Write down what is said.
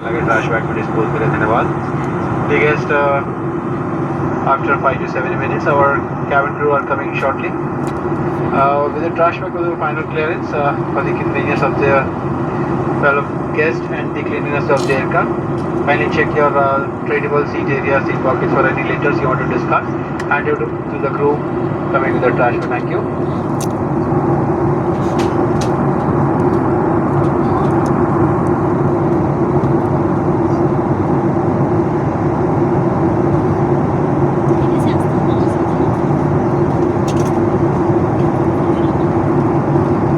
लगे trash bag में dispose के लिए धन्यवाद. Biggest after 5 to 7 minutes, our cabin crew are coming shortly. With the trash bag will do final clearance for the convenience of the fellow guests and the cleanliness of the aircraft. Kindly check your tradable seat areas, seat pockets for any litters you want to discard. Hand it to the crew coming with the trash bag. Thank you.